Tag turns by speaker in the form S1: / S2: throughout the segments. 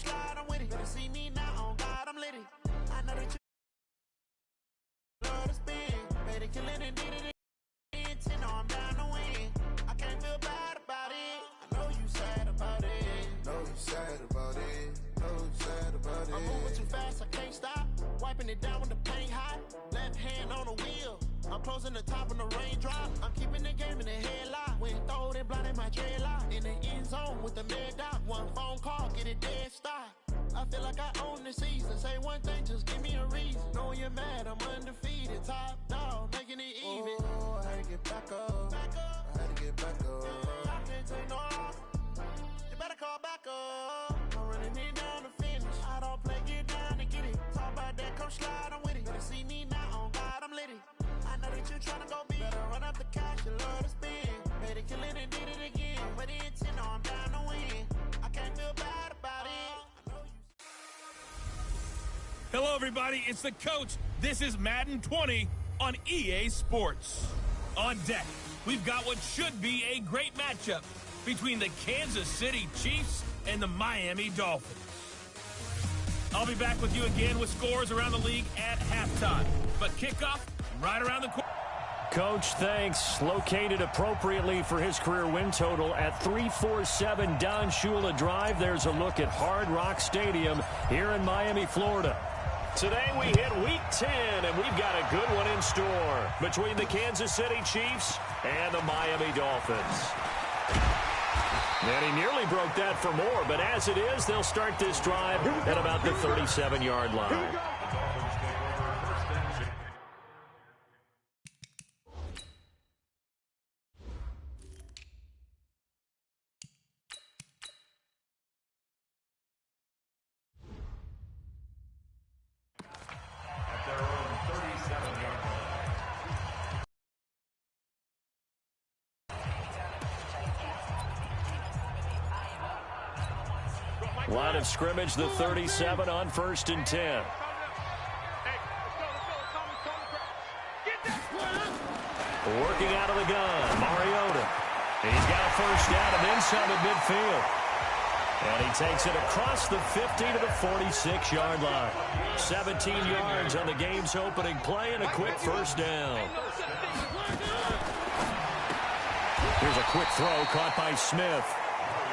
S1: slide, I'm with it. Better see me now, on God, I'm lit it. I know that you love to spin. Made it killing and did it again. 10, I'm down to win. I can't feel bad about it. I know you sad about it.
S2: Know you sad about it. Know you sad about it.
S1: I'm moving too fast, I can't stop. Wiping it down when the paint hot. Left hand on the wheel. I'm closing the top when the raindrop. I'm keeping the game in the headlock. When throwed and blinded my dreadlock. In the end zone with the mad dot. One phone call, get it dead stop. I feel like I own the season. Say one thing, just give me a reason. Knowing you're mad, I'm undefeated. Top dog, making it even.
S2: Oh, I had to get back up. I had to get back up.
S1: I can't take no off. You better call back up. I'm running it down to finish. I don't play, get down to get it. Talk about that, come slide, I'm with it. Better see me now, on God, I'm lit it. I know that you tryna go big. Better run up the cash, you love to spin. Made it, kill it, and did it again. But the intent, no, I'm down to win. I can't feel bad about it. I know you.
S3: Hello, everybody. It's the coach. This is Madden 20 on EA Sports. On deck, we've got what should be a great matchup between the Kansas City Chiefs and the Miami Dolphins. I'll be back with you again with scores around the league at halftime. But kickoff right around the corner.
S4: Coach, thanks. Located appropriately for his career win total at 347 Don Shula Drive. There's a look at Hard Rock Stadium here in Miami, Florida. Today we hit Week 10, and we've got a good one in store between the Kansas City Chiefs and the Miami Dolphins. And he nearly broke that for more, but as it is, they'll start this drive at about the 37-yard line. Line of scrimmage, the 37 on 1st and 10. Working out of the gun, Mariota. He's got a first down and then some at midfield. And he takes it across the 50 to the 46-yard line. 17 yards on the game's opening play and a quick first down. Here's a quick throw caught by Smith.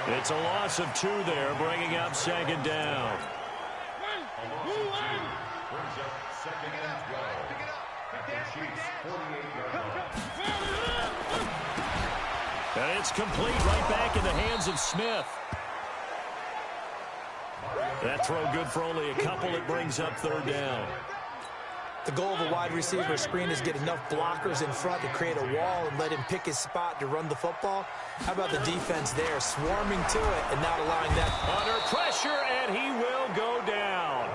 S4: It's a loss of 2 there, bringing up 2nd down. And it's complete right back in the hands of Smith. That throw good for only a couple. It brings up 3rd down.
S5: The goal of a wide receiver screen is get enough blockers in front to create a wall and let him pick his spot to run the football. How about the defense there, swarming to it and not allowing that?
S4: Under pressure, and he will go down.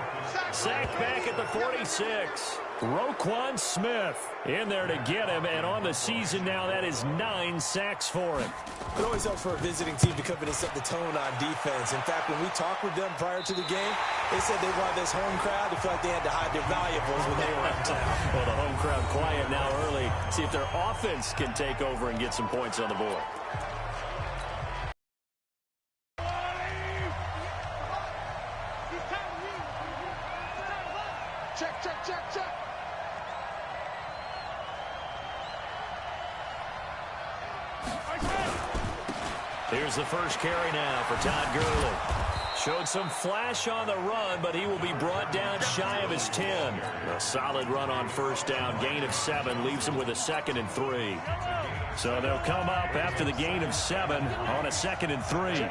S4: Sacked back at the 46. Roquan Smith in there to get him, and on the season now, that is 9 sacks for him.
S5: It always helps for a visiting team to come in and set the tone on defense. In fact, when we talked with them prior to the game, they said they wanted this home crowd to feel like they had to hide their valuables when they were in town.
S4: Well, the home crowd quiet now early. See if their offense can take over and get some points on the board.
S1: Check.
S4: Here's the first carry now for Todd Gurley. Showed some flash on the run, but he will be brought down shy of his 10. A solid run on 1st down. Gain of 7 leaves him with a 2nd and 3. So they'll come up after the gain of 7 on a 2nd and 3.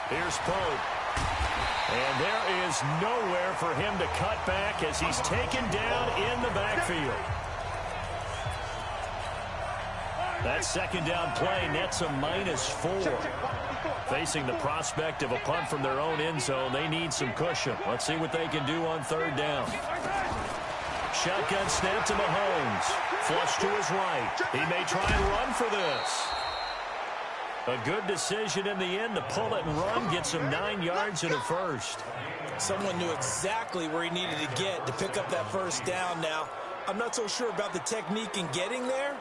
S4: Here's Pope. And there is nowhere for him to cut back as he's taken down in the backfield. That 2nd down play nets a -4. Facing the prospect of a punt from their own end zone, they need some cushion. Let's see what they can do on 3rd down. Shotgun snap to Mahomes. Flush to his right. He may try and run for this. A good decision in the end to pull it and run, get some 9 yards and a first.
S5: Someone knew exactly where he needed to get to pick up that 1st down now. I'm not so sure about the technique in getting there,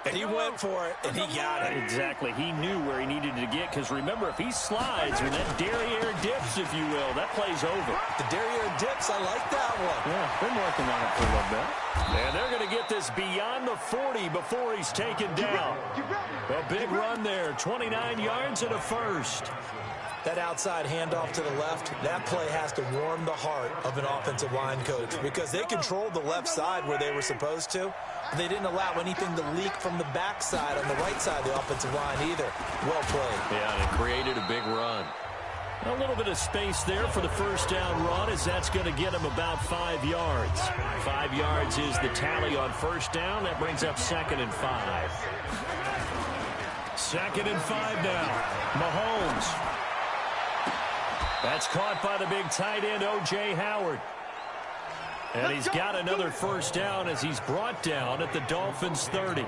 S5: And he went for it, and he got it.
S4: Exactly. He knew where he needed to get, because remember, if he slides or that derriere dips, if you will, that play's over.
S5: The derriere dips, I like that one.
S4: Yeah, been working on it for a little bit. And they're going to get this beyond the 40 before he's taken down. A big run there, 29 yards and a first.
S5: That outside handoff to the left, that play has to warm the heart of an offensive line coach because they controlled the left side where they were supposed to. They didn't allow anything to leak from the backside on the right side of the offensive line either. Well played.
S4: Yeah, and it created a big run. A little bit of space there for the first down run, as that's going to get him about 5 yards. 5 yards is the tally on first down. That brings up 2nd and 5. 2nd and 5 now. Mahomes. That's caught by the big tight end, O.J. Howard. And he's got another first down as he's brought down at the Dolphins' 30.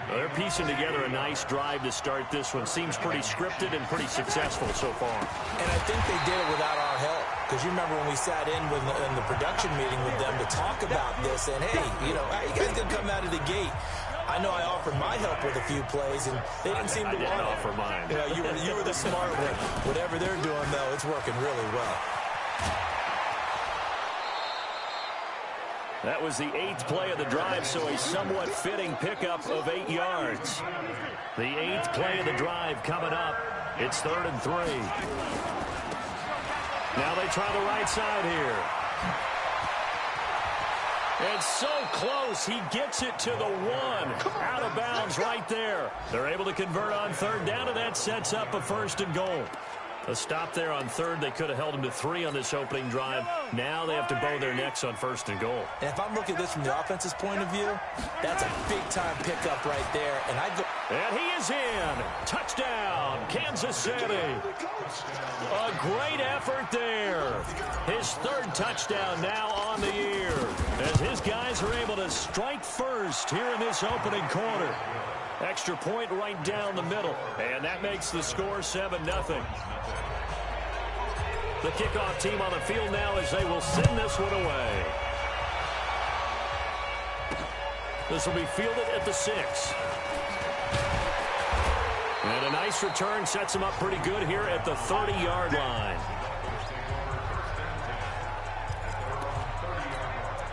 S4: They're piecing together a nice drive to start this one. Seems pretty scripted and pretty successful so far.
S5: And I think they did it without our help. Because you remember when we sat in the production meeting with them to talk about this, and hey, you know, how you guys going to come out of the gate? I know I offered my help with a few plays, and they didn't seem to want to
S4: offer mine.
S5: You know, you were the smart one. Whatever they're doing, though, it's working really well.
S4: That was the 8th play of the drive, so a somewhat fitting pickup of 8 yards. The 8th play of the drive coming up. It's 3rd and 3. Now they try the right side here. It's so close. He gets it to the 1. Out of bounds right there. They're able to convert on 3rd down, and that sets up a 1st and goal. A stop there on 3rd. They could have held him to 3 on this opening drive. Now they have to bow their necks on 1st and goal.
S5: And if I'm looking at this from the offense's point of view, that's a big-time pickup right there. And I go.
S4: And he is in. Touchdown, Kansas City. A great effort there. His 3rd touchdown now on the year, as his guys are able to strike first here in this opening quarter. Extra point right down the middle, and that makes the score 7-0. The kickoff team on the field now as they will send this one away. This will be fielded at the 6. And a nice return sets him up pretty good here at the 30-yard line.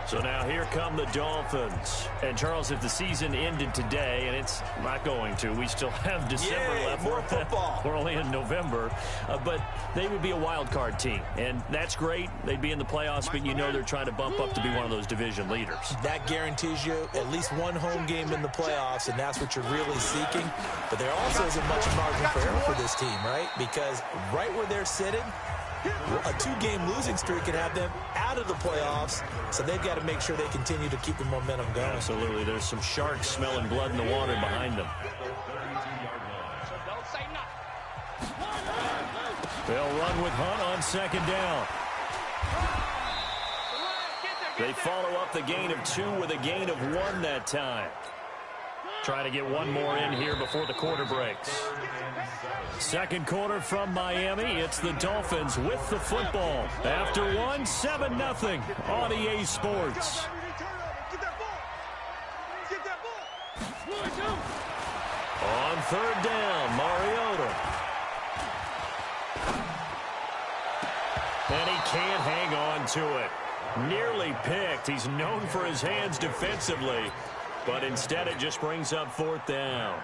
S4: So now here come the Dolphins. And, Charles, if the season ended today, and it's not going to, we still have December left.
S5: More football.
S4: We're only in November. But they would be a wild card team. And that's great. They'd be in the playoffs, but you know they're trying to bump up to be one of those division leaders.
S5: That guarantees you at least one home game in the playoffs, and that's what you're really seeking. But there also isn't much margin for error for this team, right? Because right where they're sitting, a 2-game losing streak could have them out of the playoffs, so they've got to make sure they continue to keep the momentum going.
S4: Absolutely. There's some sharks smelling blood in the water behind them. They'll run with Hunt on 2nd down. They follow up the gain of 2 with a gain of 1 that time. Try to get one more in here before the quarter breaks. Second quarter from Miami. It's the Dolphins with the football. After 1, 7-0 on EA Sports. On 3rd down, Mariota. And he can't hang on to it. Nearly picked. He's known for his hands defensively, but instead it just brings up 4th down.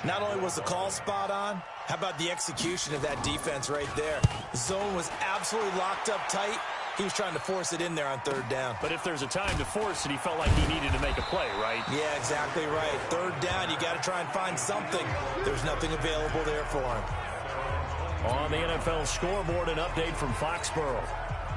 S5: Not only was the call spot on, how about the execution of that defense right there? The zone was absolutely locked up tight. He was trying to force it in there on 3rd down.
S4: But if there's a time to force it, he felt like he needed to make a play, right?
S5: Yeah, exactly right. 3rd down, you got to try and find something. There's nothing available there for him.
S4: On the NFL scoreboard, an update from Foxborough.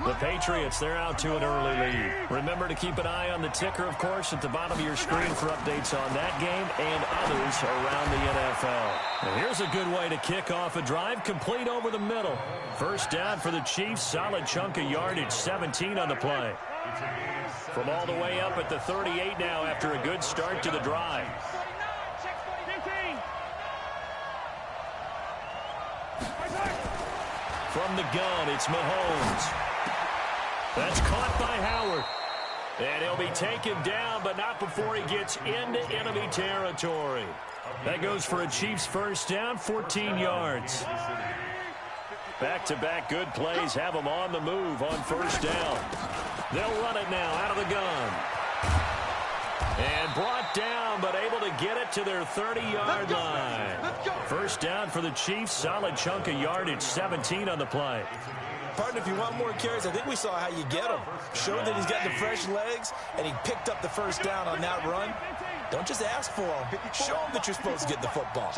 S4: The Patriots, they're out to an early lead. Remember to keep an eye on the ticker, of course, at the bottom of your screen for updates on that game and others around the NFL. And here's a good way to kick off a drive, complete over the middle. First down for the Chiefs, solid chunk of yardage, 17 on the play. From all the way up at the 38 now after a good start to the drive. From the gun, it's Mahomes. That's caught by Howard. And he'll be taken down, but not before he gets into enemy territory. That goes for a Chiefs first down, 14 yards. Back-to-back good plays have them on the move on first down. They'll run it now out of the gun. And brought down, but able to get it to their 30-yard line. First down for the Chiefs, solid chunk of yardage, 17 on the play.
S5: Partner, if you want more carries, I think we saw how you get him. Showed that he's got the fresh legs, and he picked up the first down on that run. Don't just ask for him. Show him that you're supposed to get the football.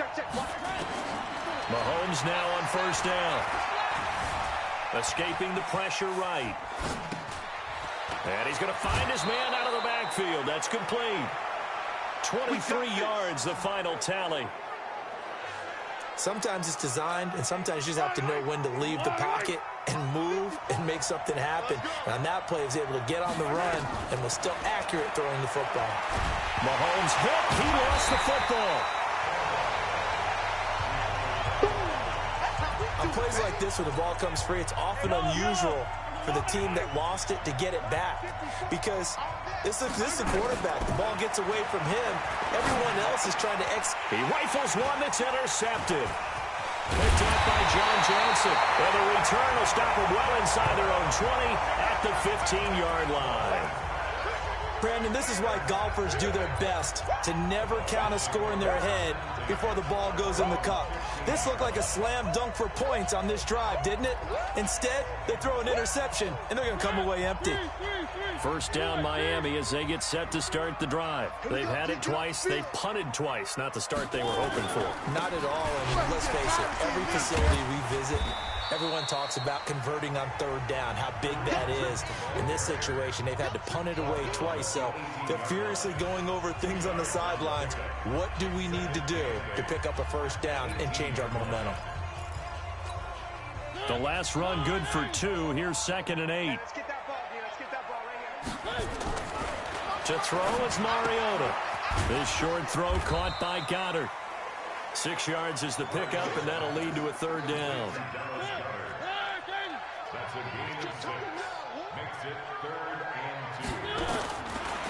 S4: Mahomes now on first down. Escaping the pressure right. And he's going to find his man out of the backfield. That's complete. 23 yards, the final tally.
S5: Sometimes it's designed, and sometimes you just have to know when to leave the pocket and move and make something happen. And on that play, he was able to get on the run and was still accurate throwing the football.
S4: Mahomes hit. He lost the football.
S5: On plays like this, where the ball comes free, it's often unusual for the team that lost it to get it back. Because this is the quarterback. The ball gets away from him. Everyone else is trying to
S4: He rifles one that's intercepted. Picked up by John Johnson. And the return will stop them well inside their own 20 at the 15-yard line.
S5: Brandon, this is why golfers do their best to never count a score in their head before the ball goes in the cup. This looked like a slam dunk for points on this drive, didn't it? Instead, they throw an interception, and they're going to come away empty.
S4: First down Miami as they get set to start the drive. They've had it twice. They've punted twice. Not the start they were hoping for.
S5: Not at all. And let's face it, every facility we visit, everyone talks about converting on third down, how big that is. In this situation, they've had to punt it away twice, so they're furiously going over things on the sidelines. What do we need to do to pick up a first down and change our momentum?
S4: The last run good for 2. Here's 2nd and 8. To throw is Mariota. This short throw caught by Goddard. 6 yards is the pickup, and that'll lead to a third down.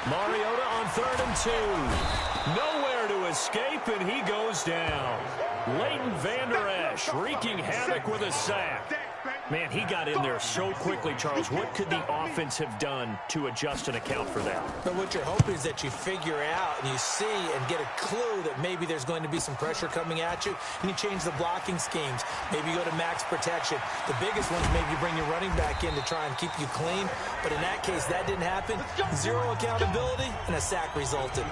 S4: Mariota on 3rd and 2. Nowhere to escape, and he goes down. Leighton Vander Esch wreaking havoc with a sack. Man, he got in there so quickly, Charles. What could the offense have done to adjust and account for that?
S5: But what you're hoping is that you figure out and you see and get a clue that maybe there's going to be some pressure coming at you, and you change the blocking schemes. Maybe you go to max protection. The biggest one is maybe you bring your running back in to try and keep you clean. But in that case, that didn't happen. Zero accountability, and a sack resulted.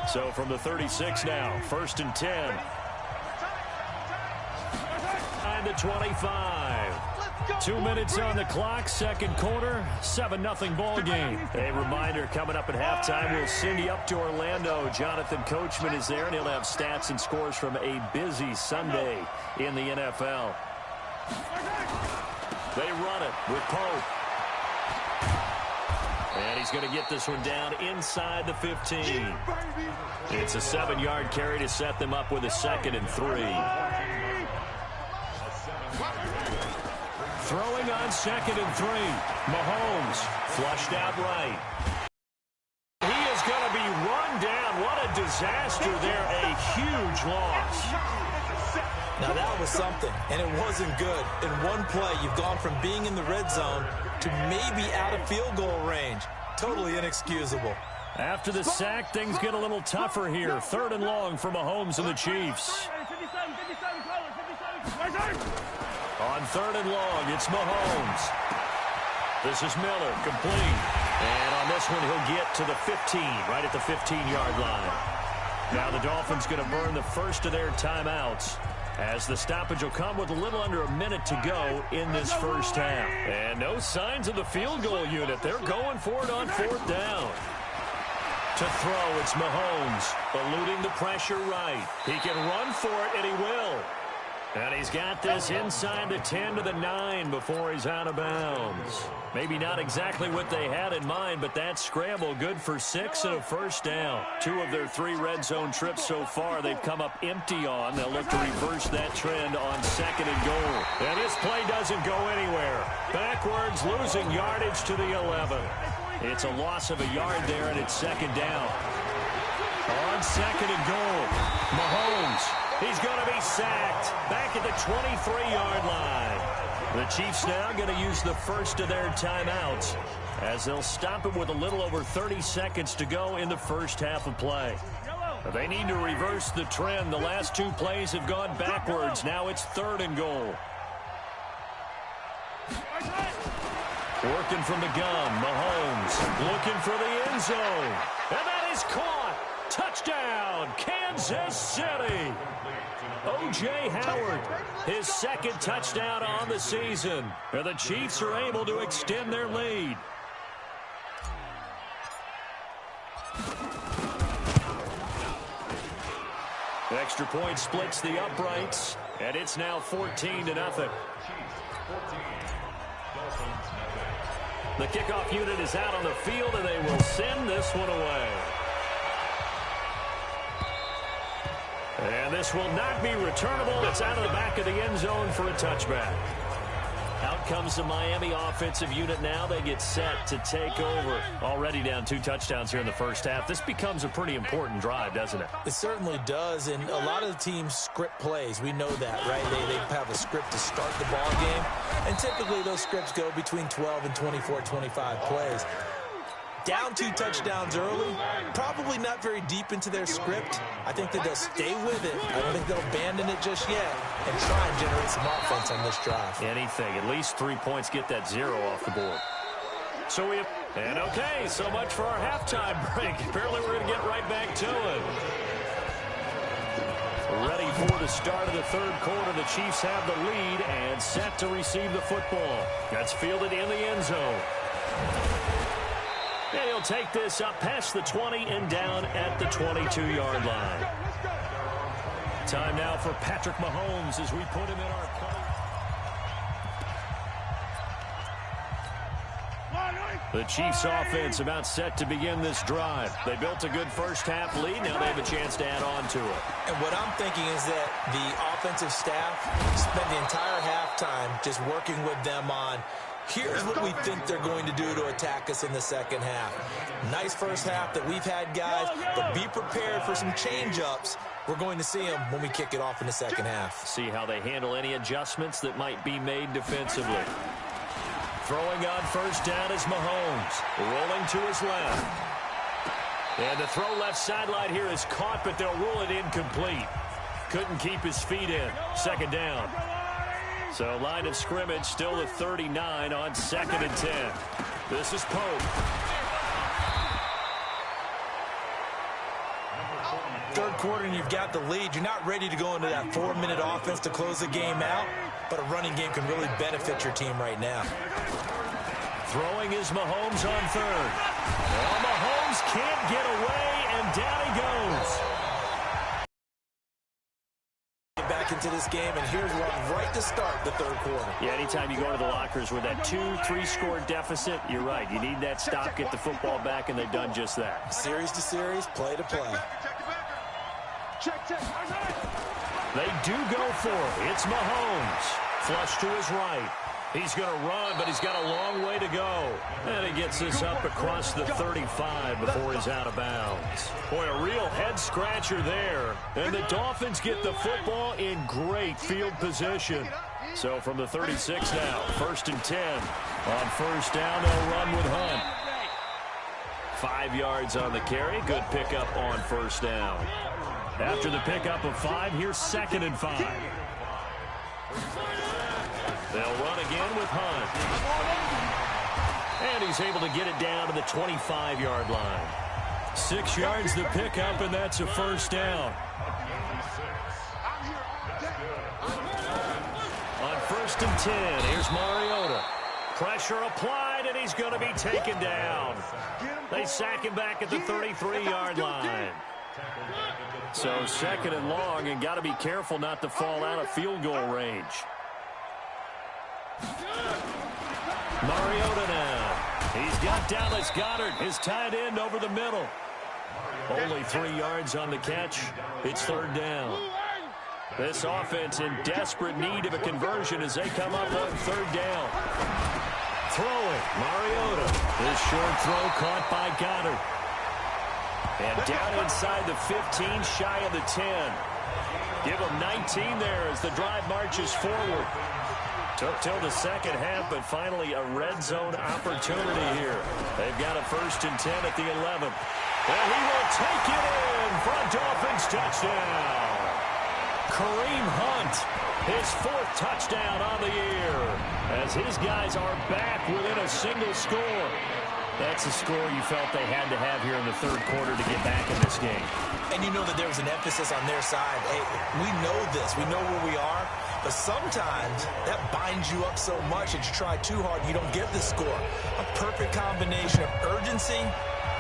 S4: So from the 36 now, 1st and 10. 9 to 25. 2 minutes on the clock, second quarter, 7-0 ball game. A reminder, coming up at halftime, we'll send you up to Orlando. Jonathan Coachman is there, and he'll have stats and scores from a busy Sunday in the NFL. They run it with Pope. And he's going to get this one down inside the 15. It's a 7-yard carry to set them up with a 2nd and 3. Throwing on 2nd and 3. Mahomes flushed out right. He is going to be run down. What a disaster there. A huge loss.
S5: Now that was something, and it wasn't good. In one play, you've gone from being in the red zone to maybe out of field goal range. Totally inexcusable.
S4: After the sack, things get a little tougher here. 3rd and long for Mahomes and the Chiefs. On 3rd and long, it's Mahomes. This is Miller, complete. And on this one, he'll get to the 15, right at the 15-yard line. Now the Dolphins going to burn the first of their timeouts, as the stoppage will come with a little under a minute to go in this first half. And no signs of the field goal unit. They're going for it on 4th down. To throw, it's Mahomes, eluding the pressure right. He can run for it, and he will. And he's got this inside the 10 to the 9 before he's out of bounds. Maybe not exactly what they had in mind, but that scramble good for 6 and a first down. 2 of their 3 red zone trips so far they've come up empty on. They'll look to reverse that trend on 2nd and goal. And this play doesn't go anywhere. Backwards, losing yardage to the 11. It's a loss of a yard there, and it's 2nd down. On 2nd and goal, Mahomes. He's going to be sacked back at the 23-yard line. The Chiefs now going to use the first of their timeouts as they'll stop it with a little over 30 seconds to go in the first half of play. They need to reverse the trend. The last 2 plays have gone backwards. Now it's 3rd and goal. Working from the gun, Mahomes looking for the end zone. And that is caught. Touchdown, Kansas City. O.J. Howard, his 2nd touchdown on the season. And the Chiefs are able to extend their lead. Extra point splits the uprights, and it's now 14-0. The kickoff unit is out on the field, and they will send this one away. And this will not be returnable. It's out of the back of the end zone for a touchback. Out comes the Miami offensive unit now. They get set to take over. Already down 2 touchdowns here in the first half. This becomes a pretty important drive, doesn't it? It certainly does, and a lot of the teams script plays. We know that, right? They have a script to start the ball game, and typically those scripts go between 12 and 24, 25 plays. Down 2 touchdowns early, probably not very deep into their script. I think that they'll stay with it. I don't think they'll abandon it just yet and try and generate some offense on this drive. Anything. At least 3 points get that 0 off the board. So okay, so much for our halftime break. Apparently we're going to get right back to it. Ready for the start of the 3rd quarter. The Chiefs have the lead and set to receive the football. That's fielded in the end zone. And he'll take this up past the 20 and down at the 22-yard line. Time now for Patrick Mahomes as we put him in our play. The Chiefs offense about set to begin this drive. They built a good first half lead. Now they have a chance to add on to it. And what I'm thinking is that the offensive staff spent the entire halftime just working with them on here's what we think they're going to do to attack us in the second half. Nice first half that we've had, guys, but be prepared for some change-ups. We're going to see them when we kick it off in the second half. See how they handle any adjustments that might be made defensively. Throwing on first down is Mahomes. Rolling to his left. And the throw left sideline here is caught, but they'll rule it incomplete. Couldn't keep his feet in. 2nd down. So line of scrimmage still the 39 on 2nd and 10. This is Pope. 3rd quarter and you've got the lead. You're not ready to go into that 4-minute offense to close the game out, but a running game can really benefit your team right now. Throwing is Mahomes on 3rd. Well, Mahomes can't get away, and down he goes. Back into this game, and here's one right to start the 3rd quarter. Yeah, anytime you go to the lockers with that 2-3 score deficit, you're right. You need that stop, get the football back, and they've done just that. Series to series, play to play. They do go for it. It's Mahomes. Flush to his right. He's going to run, but he's got a long way to go. And he gets this up across the 35 before he's out of bounds. Boy, a real head-scratcher there. And the Dolphins get the football in great field position. So from the 36 now, 1st and 10. On first down, they'll run with Hunt. 5 yards on the carry. Good pickup on first down. After the pickup of 5, here's 2nd and 5. They'll run again with Hunt. And he's able to get it down to the 25-yard line. 6 yards the pickup, and that's a first down. On 1st and 10, here's Mariota. Pressure applied, and he's going to be taken down. They sack him back at the 33-yard line. So second and long, and got to be careful not to fall out of field goal range. Mariota now. He's got Dallas Goedert, his tight end, over the middle. Only 3 yards on the catch. It's third down. This offense in desperate need of a conversion as they come up on third down. Throwing, Mariota. This short throw caught by Goedert. And down inside the 15, shy of the 10. Give them 19 there as the drive marches forward. Took till the second half, but finally a red zone opportunity here. They've got a 1st and 10 at the 11. And he will take it in for a Dolphins touchdown. Kareem Hunt, his 4th touchdown on the year, as his guys are back within a single score. That's a score you felt they had to have here in the third quarter to get back in this game.
S5: And you know that there was an emphasis on their side. Hey, we know this. We know where we are. But sometimes that binds you up so much that you try too hard, you don't get the score. A perfect combination of urgency,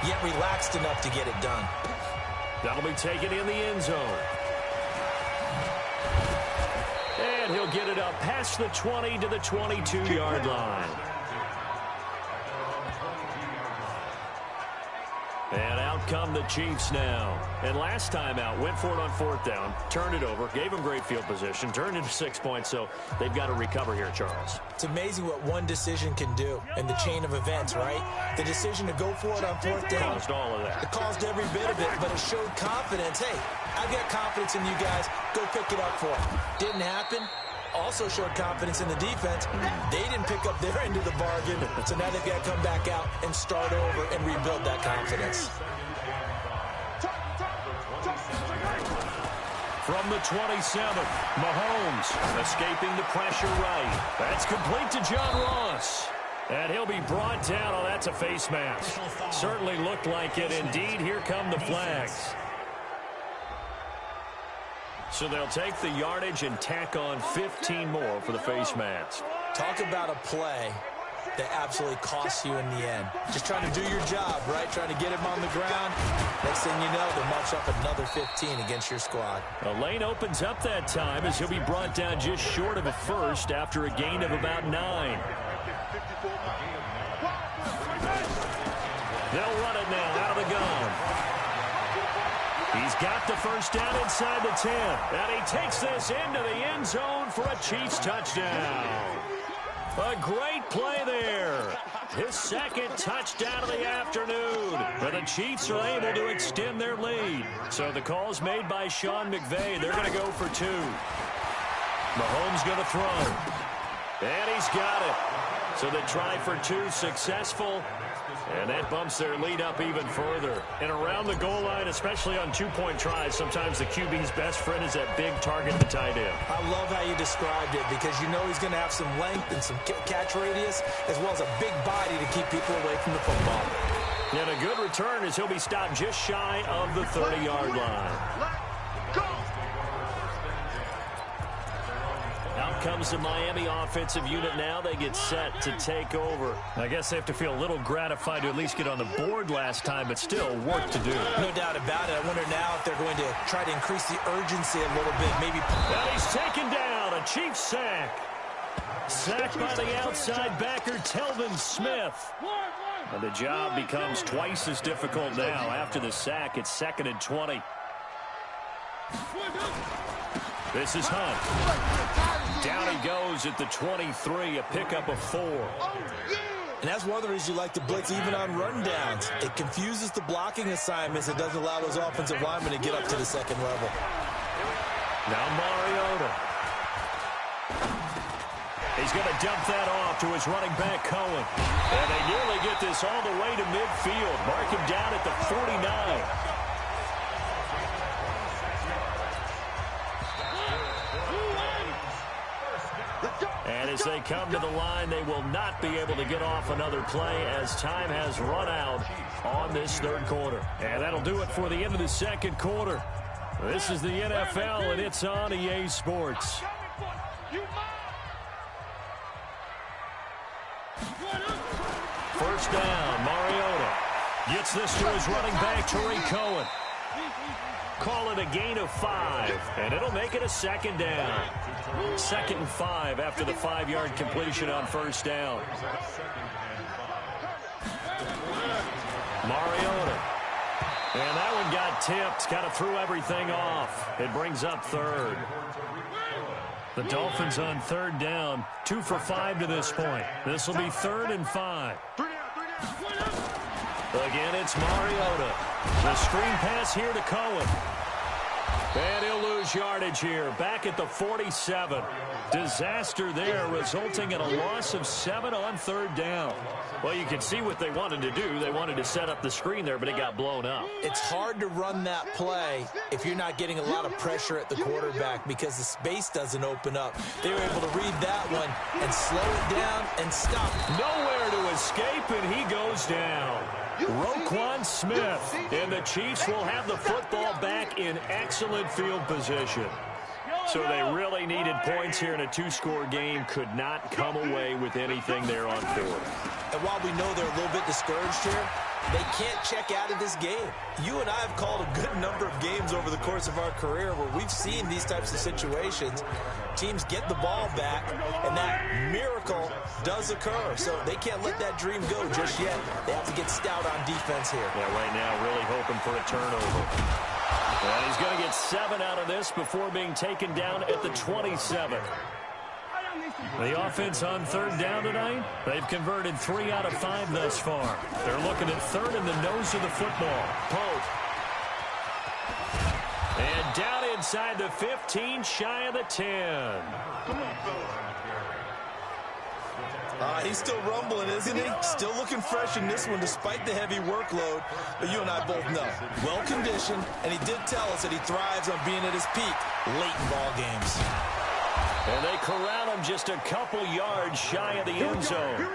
S5: yet relaxed enough to get it done.
S4: That'll be taken in the end zone. And he'll get it up past the 20 to the 22-yard line. And out come the Chiefs now. And last time out, went for it on 4th down, turned it over, gave them great field position, turned into 6 points, so they've got to recover here, Charles.
S5: It's amazing what one decision can do in the chain of events, right? The decision to go for it on 4th down.
S4: Caused all of that.
S5: It caused every bit of it, but it showed confidence. Hey, I've got confidence in you guys. Go pick it up for it. Didn't happen. Also showed confidence in the defense. They didn't pick up their end of the bargain, so now they've got to come back out and start over and rebuild that confidence.
S4: From the 27, Mahomes escaping the pressure right. That's complete to John Ross. And he'll be brought down. Oh, that's a face mask. Certainly looked like it. Indeed, here come the flags. So they'll take the yardage and tack on 15 more for the face mask.
S5: Talk about a play that absolutely costs you in the end. Just trying to do your job, right? Trying to get him on the ground. Next thing you know, they'll march up another 15 against your squad.
S4: The lane opens up that time as he'll be brought down just short of a first after a gain of about 9. They'll run it now out of the gun. He's got the first down inside the 10. And he takes this into the end zone for a Chiefs touchdown. A great play there. His 2nd touchdown of the afternoon. But the Chiefs are able to extend their lead. So the call's made by Sean McVay. They're going to go for 2. Mahomes going to throw. And he's got it. So the try for 2 successful. And that bumps their lead up even further. And around the goal line, especially on 2-point tries, sometimes the QB's best friend is that big target, the tight end.
S5: I love how you described it because you know he's going to have some length and some catch radius as well as a big body to keep people away from the football.
S4: And a good return as he'll be stopped just shy of the 30-yard line. Out comes the Miami offensive unit now. They get set to take over. I guess they have to feel a little gratified to at least get on the board last time, but still work to do.
S5: No doubt about it. I wonder now if they're going to try to increase the urgency a little bit. Maybe.
S4: Well, he's taken down. A Chiefs sack. Sacked by the outside backer, Telvin Smith. And the job becomes twice as difficult now. After the sack, it's 2nd and 20. This is Hunt. Down he goes at the 23, a pickup of 4.
S5: And that's one of the reasons you like to blitz even on rundowns. It confuses the blocking assignments. It doesn't allow those offensive linemen to get up to the 2nd level.
S4: Now Mariota. He's going to dump that off to his running back, Cohen. And they nearly get this all the way to midfield. Mark him down at the 49. And as they come to the line, they will not be able to get off another play as time has run out on this 3rd quarter. And that'll do it for the end of the 2nd quarter. This is the NFL, and it's on EA Sports. First down, Mariota gets this to his running back, Tariq Cohen. call it a gain of 5, and it'll make it a second down. 2nd and 5 after the 5-yard completion on first down. Mariota. And that one got tipped. Kind of threw everything off. It brings up 3rd. The Dolphins on 3rd down. 2 for 5 to this point. This will be 3rd and 5. Again, it's Mariota. The screen pass here to Cohen. And he'll lose yardage here. Back at the 47. Disaster there, resulting in a loss of 7 on 3rd down. Well, you can see what they wanted to do. They wanted to set up the screen there, but it got blown up.
S5: It's hard to run that play if you're not getting a lot of pressure at the quarterback because the space doesn't open up. They were able to read that one and slow it down and stop.
S4: Nowhere to escape, and he goes down. Roquan Smith, and the Chiefs will have the football back in excellent field position. So they really needed points here in a 2-score game. Could not come away with anything there on 4th.
S5: And while we know they're a little bit discouraged here, they can't check out of this game. You and I have called a good number of games over the course of our career where we've seen these types of situations. Teams get the ball back, and that miracle does occur. So they can't let that dream go just yet. They have to get stout on defense here.
S4: Yeah, right now really hoping for a turnover. And he's going to get 7 out of this before being taken down at the 27. The offense on 3rd down tonight, they've converted 3 out of 5 thus far. They're looking at 3rd in the nose of the football. Pope. And down inside the 15, shy of the 10.
S5: He's still rumbling, isn't he? Still looking fresh in this one despite the heavy workload. But you and I both know, well-conditioned, and he did tell us that he thrives on being at his peak late in ball games.
S4: And they corral him just a couple yards shy of the end zone.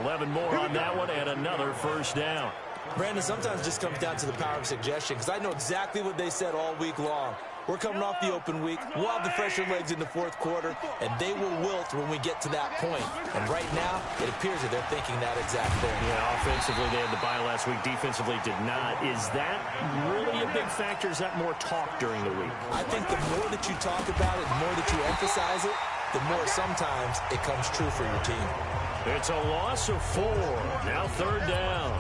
S4: 11 more on that one and another first down.
S5: Brandon, sometimes it just comes down to the power of suggestion because I know exactly what they said all week long. We're coming off the open week. We'll have the fresher legs in the 4th quarter, and they will wilt when we get to that point. And right now, it appears that they're thinking that exact thing.
S4: Yeah, offensively, they had the bye last week. Defensively, did not. Is that really a big factor? Is that more talk during the week?
S5: I think the more that you talk about it, the more that you emphasize it, the more sometimes it comes true for your team.
S4: It's a loss of 4. Now 3rd down.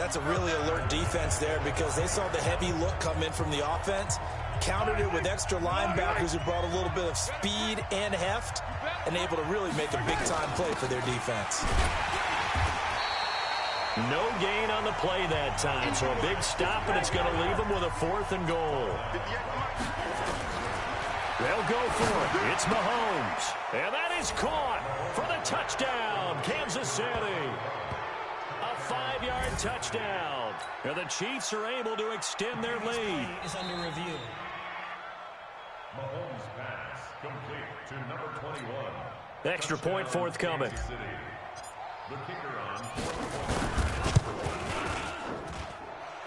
S5: That's a really alert defense there because they saw the heavy look come in from the offense, countered it with extra linebackers who brought a little bit of speed and heft, and able to really make a big-time play for their defense.
S4: No gain on the play that time, so a big stop, and it's going to leave them with a 4th and goal. They'll go for it. It's Mahomes. And that is caught for the touchdown, Kansas City. A 5-yard touchdown. And the Chiefs are able to extend their lead.
S6: Is under review.
S7: Mahomes pass complete to number 21.
S4: Extra point forthcoming.
S7: The kicker on.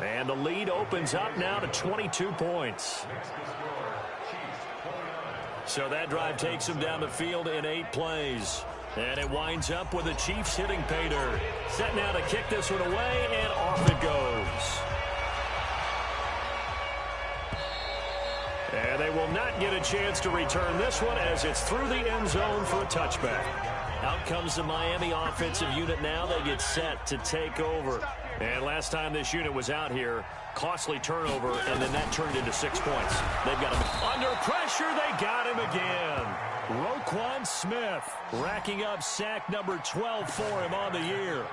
S4: And the lead opens up now to 22 points. So that drive takes them down the field in 8 plays. And it winds up with the Chiefs hitting pay dirt. Set now to kick this one away, and off it goes. And they will not get a chance to return this one as it's through the end zone for a touchback. Out comes the Miami offensive unit now. They get set to take over. And last time this unit was out here, costly turnover, and then that turned into 6 points. They've got him under pressure. They got him again. Roquan Smith racking up sack number 12 for him on the year.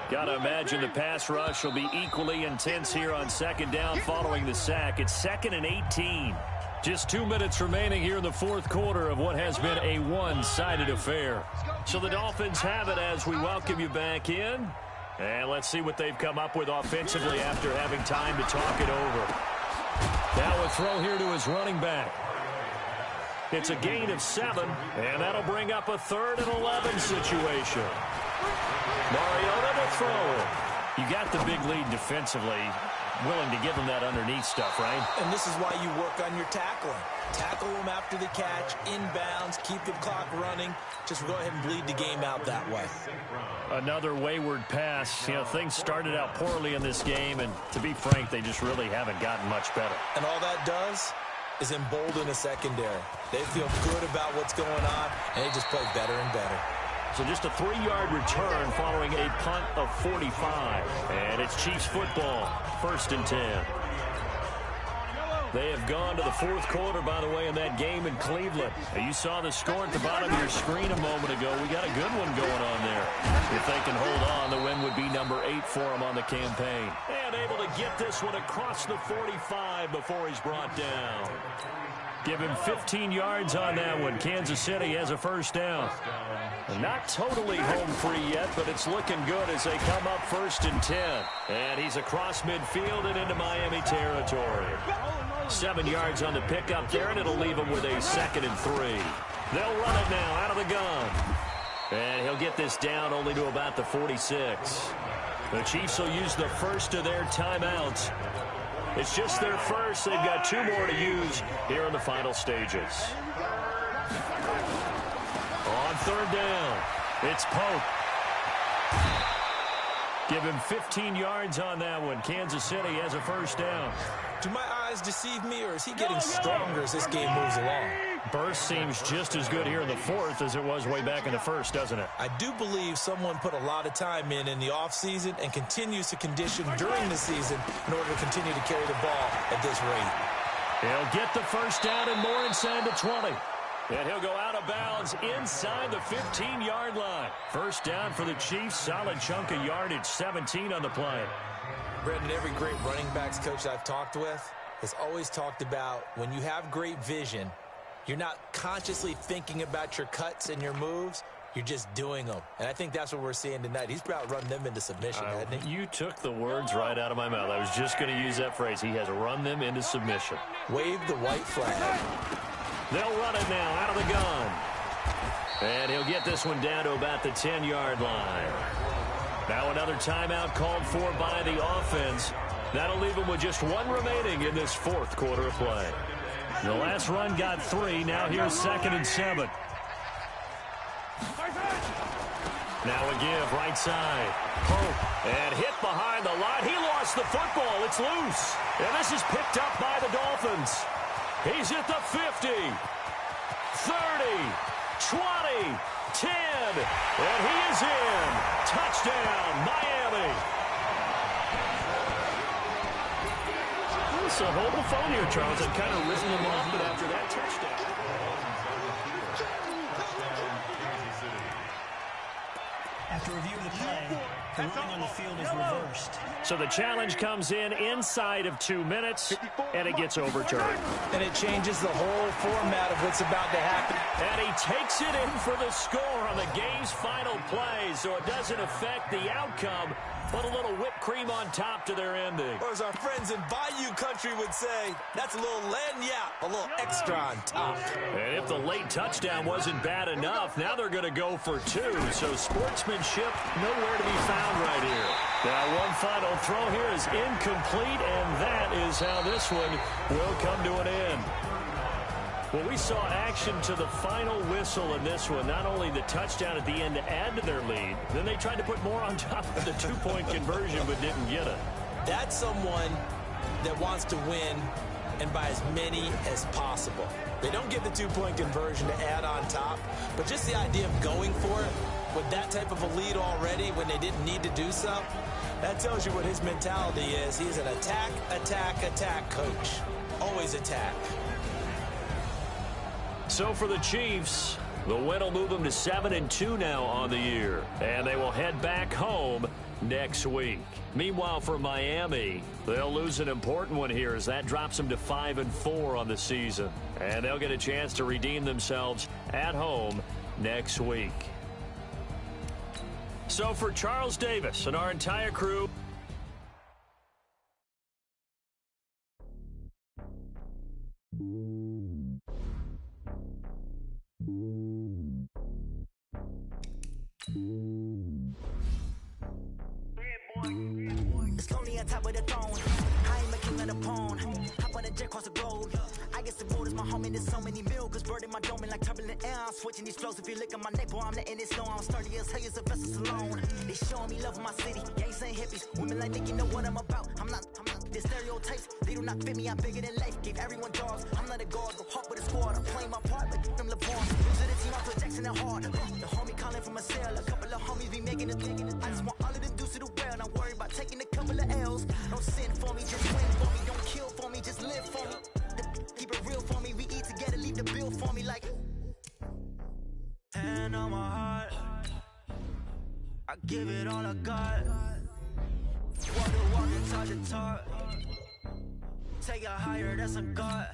S4: Got to imagine the pass rush will be equally intense here on 2nd down following the sack. It's 2nd and 18. Just 2 minutes remaining here in the 4th quarter of what has been a one-sided affair. So the Dolphins have it as we welcome you back in. And let's see what they've come up with offensively after having time to talk it over. Now a throw here to his running back. It's a gain of 7, and that'll bring up a 3rd and 11 situation. Mariota to throw. You got the big lead defensively. willing to give them that underneath stuff, right?
S5: And this is why you work on your tackling. Tackle them after the catch, inbounds, keep the clock running. Just go ahead and bleed the game out that way.
S4: Another wayward pass. You know, things started out poorly in this game, and to be frank, they just really haven't gotten much better.
S5: And all that does is embolden a secondary. They feel good about what's going on, and they just play better and better.
S4: So just a 3-yard return following a punt of 45. And it's Chiefs football, 1st and 10. They have gone to the 4th quarter, by the way, in that game in Cleveland. You saw the score at the bottom of your screen a moment ago. We got a good one going on there. If they can hold on, the win would be number 8 for them on the campaign. And able to get this one across the 45 before he's brought down. Give him 15 yards on that one. Kansas City has a 1st down. Not totally home free yet, but it's looking good as they come up 1st and 10. And he's across midfield and into Miami territory. 7 yards on the pickup there, and it'll leave him with a 2nd and 3. They'll run it now out of the gun. And he'll get this down only to about the 46. The Chiefs will use the first of their timeouts. It's just their first. They've got 2 more to use here in the final stages. On 3rd down, it's Pope. Give him 15 yards on that one. Kansas City has a 1st down.
S5: Do my eyes deceive me, or is he getting stronger as this game moves along?
S4: Burst seems just as good here in the 4th as it was way back in the 1st, doesn't it?
S5: I do believe someone put a lot of time in the offseason and continues to condition during the season in order to continue to carry the ball at this rate.
S4: He'll get the 1st down and more inside the 20. And he'll go out of bounds inside the 15-yard line. 1st down for the Chiefs. Solid chunk of yardage, 17 on the play.
S5: Brendan, every great running backs coach I've talked with has always talked about when you have great vision, you're not consciously thinking about your cuts and your moves. You're just doing them. And I think that's what we're seeing tonight. He's about run them into submission, hasn't he?
S4: You took the words right out of my mouth. I was just going to use that phrase. He has run them into submission.
S5: Wave the white flag.
S4: They'll run it now out of the gun. And he'll get this one down to about the 10-yard line. Now another timeout called for by the offense. That'll leave him with just 1 remaining in this 4th quarter of play. The last run got 3. Now here's 2nd and 7. Now a give right side. Pope. And hit behind the line. He lost the football. It's loose. And this is picked up by the Dolphins. He's at the 50, 30, 20, 10, and he is in. Touchdown, Miami. So hold the phone here, Charles. I've kind of risen them off, but after that touchdown.
S6: After reviewing the play, the ruling on the field is reversed.
S4: So the challenge comes in inside of 2 minutes, and it gets overturned.
S5: And it changes the whole format of what's about to happen.
S4: And he takes it in for the score on the game's final play, so it doesn't affect the outcome, but a little whipped cream on top to their ending.
S5: Or as our friends in Bayou Country would say, that's a little lagniappe, a little extra on top.
S4: And if the late touchdown wasn't bad enough, now they're going to go for 2. So sportsmanship nowhere to be found right here. Now one final throw here is incomplete, and that is how this one will come to an end. Well, we saw action to the final whistle in this one. Not only the touchdown at the end to add to their lead, then they tried to put more on top of the 2-point conversion but didn't get it.
S5: That's someone that wants to win and by as many as possible. They don't get the 2-point conversion to add on top, but just the idea of going for it with that type of a lead already when they didn't need to do so, that tells you what his mentality is. He's an attack, attack, attack coach. Always attack.
S4: So for the Chiefs, the win will move them to 7-2 now on the year, and they will head back home next week. Meanwhile, for Miami, they'll lose an important one here as that drops them to 5-4 on the season, and they'll get a chance to redeem themselves at home next week. So for Charles Davis and our entire crew,
S8: It's lonely on top of the throne. upon. Hop on a jet across the globe. I guess the road is my home and there's so many mil. Cause bird in my dome and like turbulent air. I'm switching these flows. If you look at my neck, boy, I'm letting it snow. I'm sturdy as hell as a vessel alone. They showing me love in my city. Gangs ain't hippies. Women like Nick, you know what I'm about. I'm not. The stereotypes, they do not fit me. I'm bigger than life. Gave everyone jobs. I'm not a guard. Go hard with a squad. I'm playing my part, but them LeBron. Losing the team, Michael Jackson and hard. The homie calling from a cell. A couple of homies be making it. I just want all of them dudes to do well. Not worry about taking a couple of L's. Don't sin for me, just win for me. Don't kill for me, just live for me. Keep it real for me. We eat together, leave the bill for me like. Hand on my heart, I give it all I got. Walk inside the talk. Take it higher, that's a God.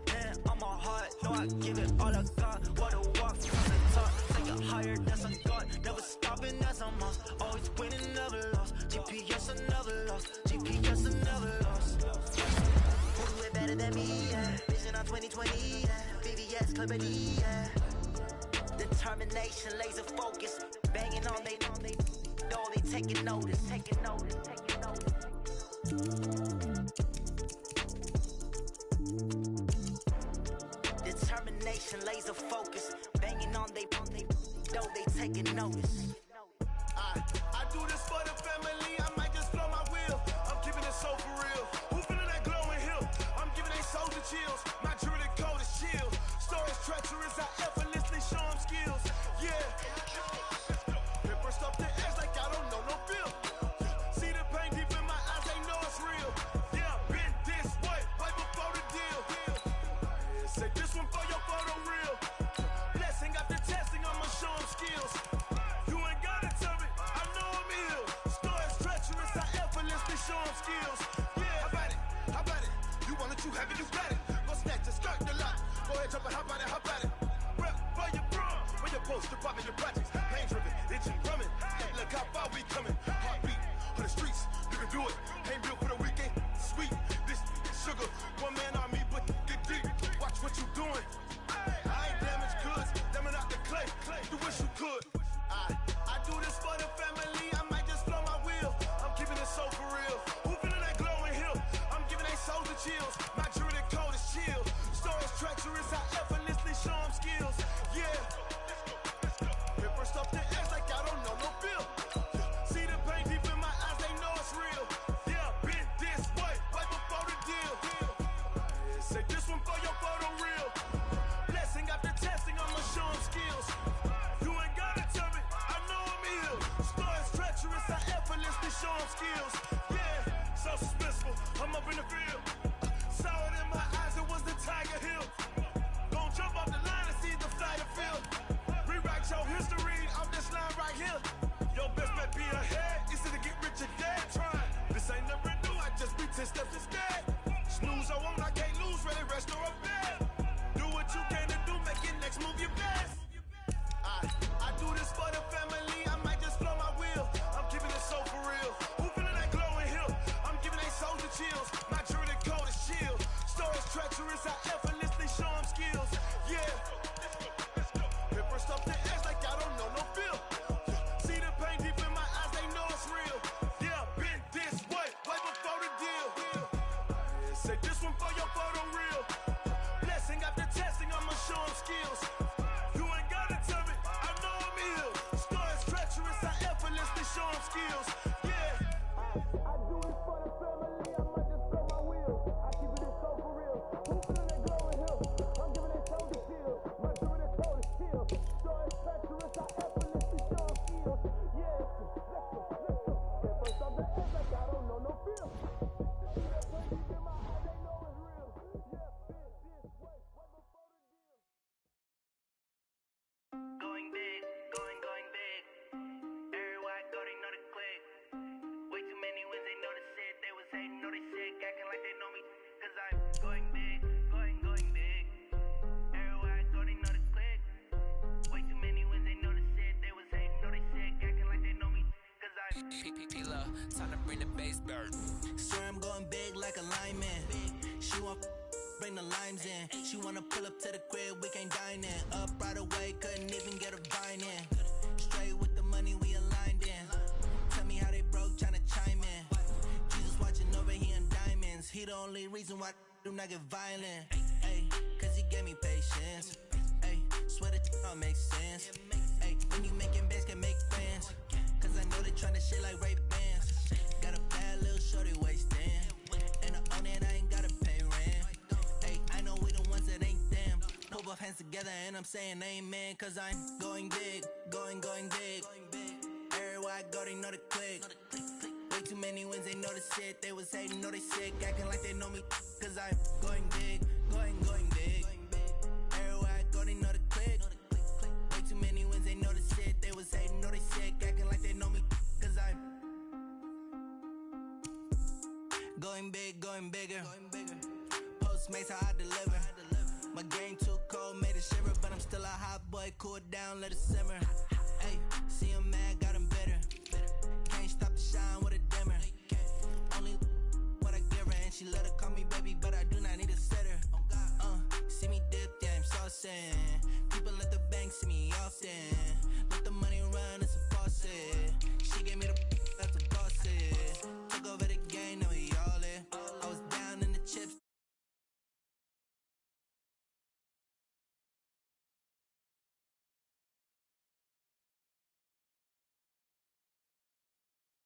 S8: Hand on my heart, no, I give it all I got. Walk from the top. Take it higher, that's a God. Never stopping, that's a must. Always winning, never lost. GPS, I never lost. GPS, I never lost. Who do it better than me, yeah. Vision on 2020, yeah. VVS, Clarity, yeah. Determination, laser focus. Banging on they though they taking notice. Determination, laser focus. Banging on they though they taking notice.
S1: I do this for the family. I might just blow my wheel. I'm keeping it so for real. Who feeling that glowing hill? I'm giving they soldier chills. My jewelry code is chill. Stories treacherous. I effortlessly show them skills. Yeah. Paper stuff the edge like I don't know no bill. See the pain deep in my eyes. They know it's real. Yeah, been this way before the deal. Say this one for your photo real. Blessing after testing, I'ma show them skills. You ain't gotta tell me, I know I'm ill. Stories treacherous, I effortlessly show them skills. Yeah, how about it? You want it, you have it, you got it. Go snatch it, skirt the lot. Go ahead, jump it, how about it? Rep for your bro, when your poster popping your projects. Pain driven, itching, drumming. Look how far we coming. Heartbeat on the streets, you can do it. Ain't built for the weekend, sweet. This sugar, one man army, but get deep. Watch what you doing. I ain't damaged goods, damn it out the clay. You wish you could. I do this for the family. I might just blow my wheel. I'm keeping it so for real. Who feeling that glowing hill? I'm giving they soldier chills. My jewelry code is chill. Stories treacherous. I effortlessly show them skills. Yeah. Paper stuff the edge like I don't know no bill. See the pain deep in my eyes. They know it's real. Yeah, been this way before the deal. Say this one for your photo real. Blessing after testing, I'ma show them skills. You ain't gotta tell me, I know I'm ill. Stories treacherous, I effortlessly show them skills. Yeah, so suspenseful, I'm up in the field. Saw it in my eyes, it was the Tiger Hill. Gon' jump off the line and see the flyer field. Rewrite your history off this line right here. Your best bet be ahead, easy to get rich or dead. Try, this ain't never new, I just be 10 steps instead. Snooze, I won't, I can't lose, ready, rest or a bed. Do what you can to do, make it next move your best. I do this for the family, I might just blow my wheel. I'm keeping it so for real. Who feeling that glowing hill? I'm giving they soldier chills. My jewelry code is chill. Stories treacherous, I effortlessly show them skills. Yeah. Paper stuff the edge like I don't know no bill. See the pain deep in my eyes, they know it's real. Yeah, been this way before the deal. Say this one for your photo real. Blessing after testing, I'ma show them skills. You ain't gotta tell me, I know I'm ill. Stories treacherous, I effortlessly show them skills. Yeah. I do it for the family, I might just blow my wheel. I keep it so for real. Who feeling that glowing hill? I'm giving it soldier chills. My jewelry code is chill. Stories treacherous, I effortlessly show them skills. Yeah. Let's go. First off the edge like I don't know no feel. See that pain deep in my eyes, they know it's real. Yeah, been this way before the deal.
S8: Going big, going big. Everywhere I go, they know the click. Way too many wins, they know the shit. They was hating, know they sick, acting like they know me. Cause I'm going big, going big. Everywhere I go, they know the click. Way too many wins, they know the shit. They was hating, know they sick, acting like they know me. Cause I'm
S9: P-P-P-Love, time to bring the bass bird.
S8: swear I'm going big like a lineman. She want bring the limes in. She wanna pull up to the crib, we can't dine in. Up right away, couldn't even get a vine in. Straight with the money we aligned in. Tell me how they broke, tryna chime in. Jesus watching over here in diamonds. He the
S10: the only reason why I do not get violent. Ay, cause he gave me patience. Ay, swear that all makes sense. Ay, when you making bands, can make friends. Cause I know they tryna shit like Ray-Bans. Got a bad little shorty wasting. And I own it, I ain't gotta pay rent. Ay, I know we the ones that ain't them. Put both hands together and I'm saying amen. Cause I'm going big, going big. Everywhere I go, they know the click. Way too many wins, they know the shit. They was hating, know they sick, acting like they know me. Cause I'm going big, going big. Everywhere I go, they know the click. Way too many wins, they know the shit. They was hating, know they sick, acting like they know me. Cause I'm going big, going bigger. Postmates, how I deliver. My game too cold, made it shiver. But I'm still a hot boy, cool it down, let it simmer. Hey, see him mad, got him bitter. Can't stop the shine with a dimmer. Only what I give her, and she let her call me baby, but I do not need a sitter. See me dip, yeah, I'm saucing. People at the bank see me often. Let the money run, it's a faucet. She gave me the that's a faucet.